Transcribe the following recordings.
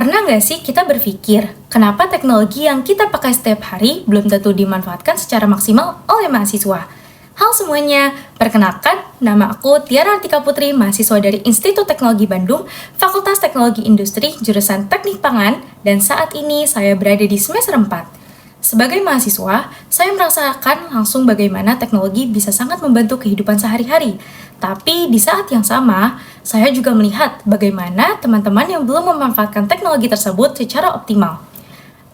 Pernah nggak sih kita berpikir, kenapa teknologi yang kita pakai setiap hari belum tentu dimanfaatkan secara maksimal oleh mahasiswa? Halo semuanya, perkenalkan, nama aku Tiara Artika Putri, mahasiswa dari Institut Teknologi Bandung, Fakultas Teknologi Industri, jurusan Teknik Pangan, dan saat ini saya berada di semester 4. Sebagai mahasiswa, saya merasakan langsung bagaimana teknologi bisa sangat membantu kehidupan sehari-hari. Tapi di saat yang sama, saya juga melihat bagaimana teman-teman yang belum memanfaatkan teknologi tersebut secara optimal.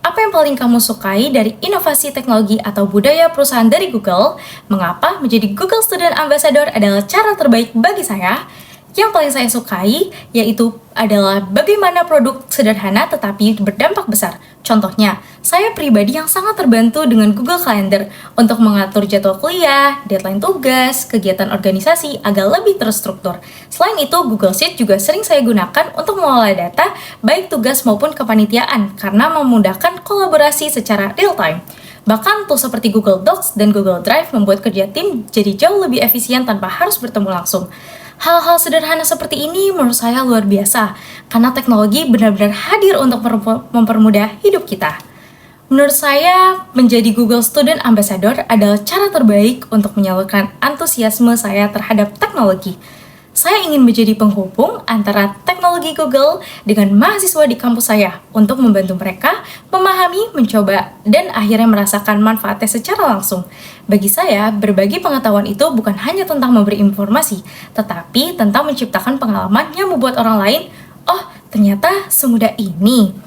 Apa yang paling kamu sukai dari inovasi teknologi atau budaya perusahaan dari Google? Mengapa menjadi Google Student Ambassador adalah cara terbaik bagi saya? Yang paling saya sukai yaitu adalah bagaimana produk sederhana tetapi berdampak besar. Contohnya, saya pribadi yang sangat terbantu dengan Google Calendar untuk mengatur jadwal kuliah, deadline tugas, kegiatan organisasi agar lebih terstruktur. Selain itu, Google Sheet juga sering saya gunakan untuk mengolah data baik tugas maupun kepanitiaan karena memudahkan kolaborasi secara real time. Bahkan tools seperti Google Docs dan Google Drive membuat kerja tim jadi jauh lebih efisien tanpa harus bertemu langsung. Hal-hal sederhana seperti ini menurut saya luar biasa, karena teknologi benar-benar hadir untuk mempermudah hidup kita. Menurut saya, menjadi Google Student Ambassador adalah cara terbaik untuk menyalurkan antusiasme saya terhadap teknologi. Saya ingin menjadi penghubung antara teknologi Google dengan mahasiswa di kampus saya untuk membantu mereka memahami, mencoba, dan akhirnya merasakan manfaatnya secara langsung. Bagi saya, berbagi pengetahuan itu bukan hanya tentang memberi informasi, tetapi tentang menciptakan pengalaman yang membuat orang lain, oh ternyata semudah ini.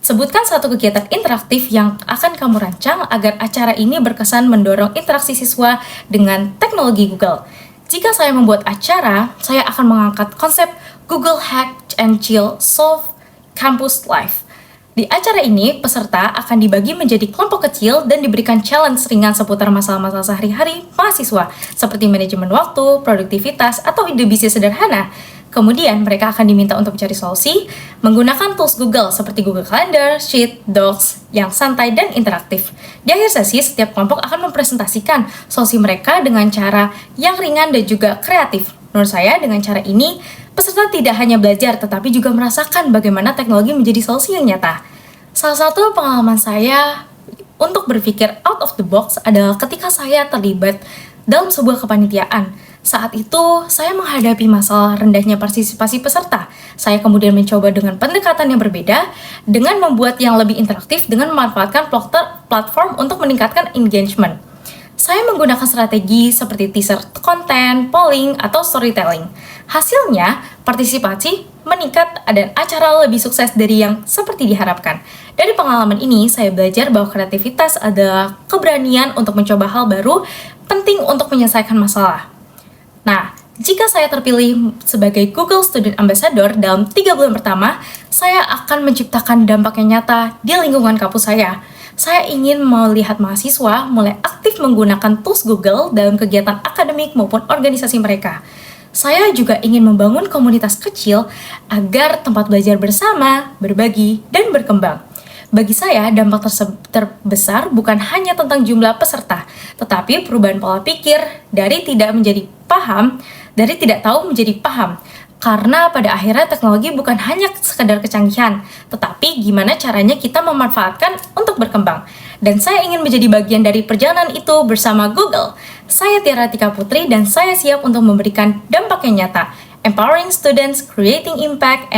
Sebutkan satu kegiatan interaktif yang akan kamu rancang agar acara ini berkesan mendorong interaksi siswa dengan teknologi Google. Jika saya membuat acara, saya akan mengangkat konsep Google Hack and Chill Solve Campus Life. Di acara ini, peserta akan dibagi menjadi kelompok kecil dan diberikan challenge ringan seputar masalah-masalah sehari-hari mahasiswa, seperti manajemen waktu, produktivitas, atau ide bisnis sederhana. Kemudian, mereka akan diminta untuk mencari solusi menggunakan tools Google seperti Google Calendar, Sheet, Docs yang santai dan interaktif. Di akhir sesi, setiap kelompok akan mempresentasikan solusi mereka dengan cara yang ringan dan juga kreatif. Menurut saya, dengan cara ini, peserta tidak hanya belajar, tetapi juga merasakan bagaimana teknologi menjadi solusi yang nyata. Salah satu pengalaman saya untuk berpikir out of the box adalah ketika saya terlibat dalam sebuah kepanitiaan. Saat itu, saya menghadapi masalah rendahnya partisipasi peserta. Saya kemudian mencoba dengan pendekatan yang berbeda, dengan membuat yang lebih interaktif dengan memanfaatkan platform untuk meningkatkan engagement. Saya menggunakan strategi seperti teaser konten, polling, atau storytelling. Hasilnya, partisipasi meningkat dan acara lebih sukses dari yang seperti diharapkan. Dari pengalaman ini, saya belajar bahwa kreativitas adalah keberanian untuk mencoba hal baru, penting untuk menyelesaikan masalah. Nah, jika saya terpilih sebagai Google Student Ambassador dalam 3 bulan pertama, saya akan menciptakan dampak yang nyata di lingkungan kampus saya. Saya ingin melihat mahasiswa mulai aktif menggunakan tools Google dalam kegiatan akademik maupun organisasi mereka. Saya juga ingin membangun komunitas kecil agar tempat belajar bersama, berbagi, dan berkembang. Bagi saya, dampak terbesar bukan hanya tentang jumlah peserta, tetapi perubahan pola pikir dari tidak tahu menjadi paham. Karena pada akhirnya teknologi bukan hanya sekedar kecanggihan, tetapi gimana caranya kita memanfaatkan untuk berkembang. Dan saya ingin menjadi bagian dari perjalanan itu bersama Google. Saya Tiara Artika Putri dan saya siap untuk memberikan dampak yang nyata. Empowering students, creating impact,